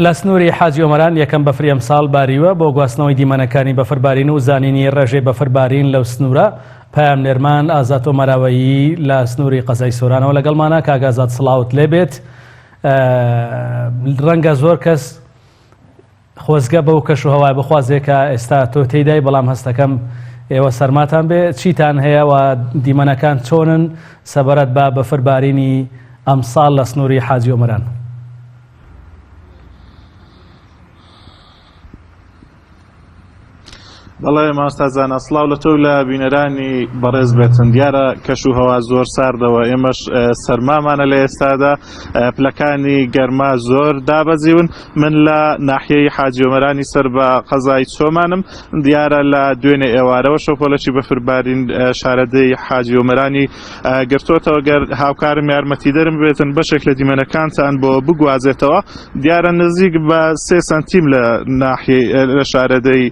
لە سنووری حاجی ئۆمەران یەکەم بەفری ئەمساڵ باریوە بۆ گواستنەوەی دیمەنەکانی بەفربارین و زانینی ڕێژەی بەفربارین لەو سنوورە. پایامنێرمان ئازاد ئۆمەراوەیی لە سنووری قەزای سۆرانەوە لەگەڵمانە. کاک ئازاد سڵاوت لێبێت. ڕەنگە زۆر کەس خۆزگە بەو کەش و هەوای بخوازێ کە ئێستا تۆ تێیدای، بەڵام هەستەکەم ئێوە سەرماتان بێ چیتان هەیە و دیمەنەکان چۆنن سەبارەت بە بەفربارینی ئەمساڵ لە سنووری حاجی ئۆمەران؟ بەڵێ ماستازانە سڵاو لە تۆ لە بینەرانی بەڕێز بێتن. دیارە کەش و هەوا زۆر ساردەوە، ئێمەش سەرمامانە لە ئێستادا، پلەکانی گەرما زۆر دابەزیون. من لە ناحیەی حاجی ئۆمەرانی سەر بە قەزای چۆمانم. دیارە لە دوێنێ ئێوارەوە شەپۆلەکی بەفربارین شارەدەی حاجی ئۆمەرانی گرتوۆتەوە. گەر هاوکارم یارمەتی دەرم بێتن بەشێک لە دیمەنەکانتان بۆ بگوازێتەوە. دیارە نزیک بە 3 سنتیم لە ناحیەی لە شارەدەی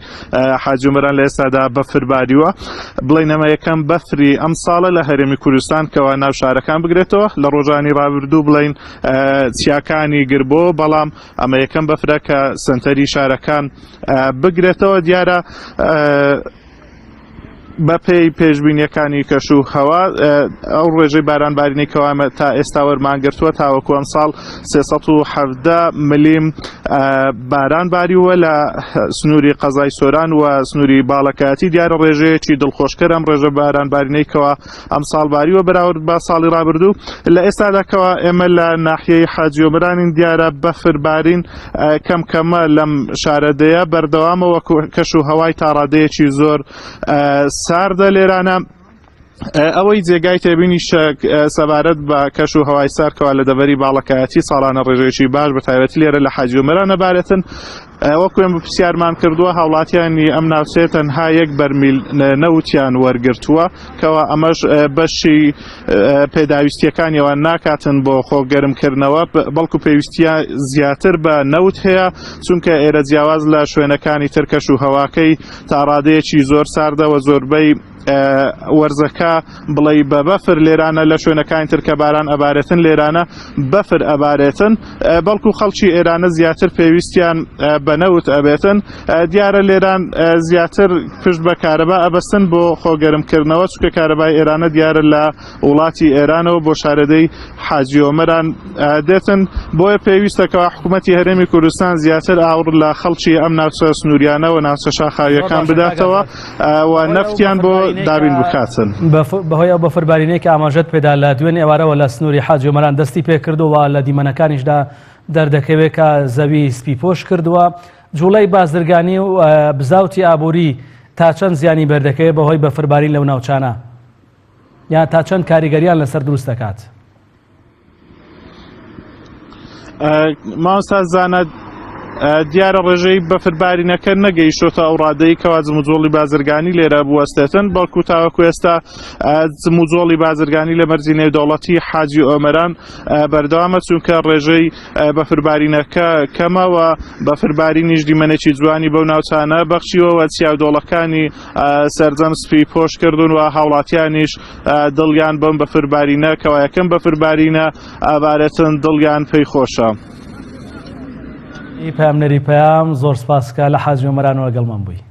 حاجی ئۆمەران لە ئێستادا بەفرباریوە. بڵێن ئەمە یەکەم بەفری ئەم ساڵە لە هەرێمی کوردستان کەوا ناو شارەکان بگرێتەوە. لە ڕۆژانی ڕابردوو بڵێن چیاکانی گربۆ، بەڵام ئەمە یەکەم بەفرە کە سنتەری شارەکان بگرێتەوە. دیارە بەپێی پێشبینیەکانی کەش و هەوا ئەو ڕێژەی بارانبارینەی کەوامە تا ئێستا وەرمانگرتووە تاوەکو ئەم ساڵ 317 ملیم باران باریوە لە سنووری قەزای سۆران و سنووری باڵەکایەتی. دیارە ڕێژەیەکی دڵخۆشکەر ئەم ڕێژە بارانبارینەی کەوا ئەم ساڵ باریوە بەراورد بە ساڵی ڕابردوو. لە ئێستاداکەوە ئێمە لە ناحیەی حاجی ئۆمەرانین دیارە بەفربارین کەم کەمە لەم شارەدەیە بەردەوامەوە کەش و هەوای تا ڕادەیەکی زۆر ساردە لێرانە. ئەوەی جێگای تێبینی سەبارەت بە کەش و هەوای سارکەوە لە دەبەری باڵەکایەتی ساڵانە ڕێژەیەکی باش بە تایبەتی لێرە لە حاجی ئۆمەران نەبارێتن. وەکو ئێمە پرسیارمان کردووە هاوڵاتیانی ئەم ناوچەیە تەنها 1 بەرمیل نەوتیان وەرگرتووە، کەوا ئەمەش بەشی پێداویستیەکانیەوە ناکاتن بۆ خۆگەرمکردنەوە، بەڵکو پێویستیە زیاتر بە نەوت هەیە، چونکە ئێرە جیاواز لە شوێنەکانی تر کەش و هەواکەی تا ڕادەیەکی زۆر ساردەوە زۆربەی وەرزەکە بڵێ بە بەفر لێرانە لە شوێنەکانی تر کە باران ئەبارێتن لێرانە بەفر ئەبارێتن، بەڵکو خەڵکی ئێرانە زیاتر پێویستیان بەنەوت ئەبێتن. دیارە لێران زیاتر پشت بە کارەبا ئەبەستن بۆ خۆگەرمکردنەوە، چونکە کارەبای ئێرانە دیارە لە وڵاتی ئێرانەوە بۆ شارەدەی حاجی ئۆمەران دێتن. بۆیە پێویستەکەوە حکوومەتی هەرێمی کوردستان زیاتر ئاور لە خەڵکی ئەم ناوچە سنووریانە و ناوچە شاخاویەکان بداتەوە و نەفتیان بۆ دابین بکاتن. بەهۆی ئەو بەفربارینەی کە ئاماژەت پێدا لە دوێن ئێوارەوە لە سنووری حاجی ئۆمەران دەستی پێ کردووە، لە دیمەنەکانیشدا دەردەکەوێت کە زەوی سپیپۆش کردووە. جوڵەی بازرگانی و بزاوتی ئابووری تا چەند زیانی بەردەکەوێت بەهۆی بەفربارین لەو ناوچانە، یان تا چەند کاریگەریان لەسەر دروست دەکات؟ مامۆستا زانە دیارە ڕێژەی بەفربارینەکە نەگەیشتۆتە ئەو ڕادەی کەوا جموجۆڵی بازرگانی لێرە بوەستێتن، بەڵکو تاوەکو ئێستا جموجۆڵی بازرگانی لە مەرجی نێودەوڵەتی حاجی ئۆمەران بەردەوامە، چونکە ڕێژەی بەفربارینەکە کەمەوە. بەفربارینیش دیمەنێکی جوانی بەو ناوچانە بەخشیوەوە، چیاودۆڵەکانی سەرجەم سپی پۆش کردوون و هاوڵاتیانیش دڵیان بەم بەفربارینە کەوا یەکەم بەفربارینە ئابارەتن دڵیان پێی خۆشە. پامنەری پەیام زۆر سپاسکە لە حاجی ئۆمەرانەوە گەڵمان بووی.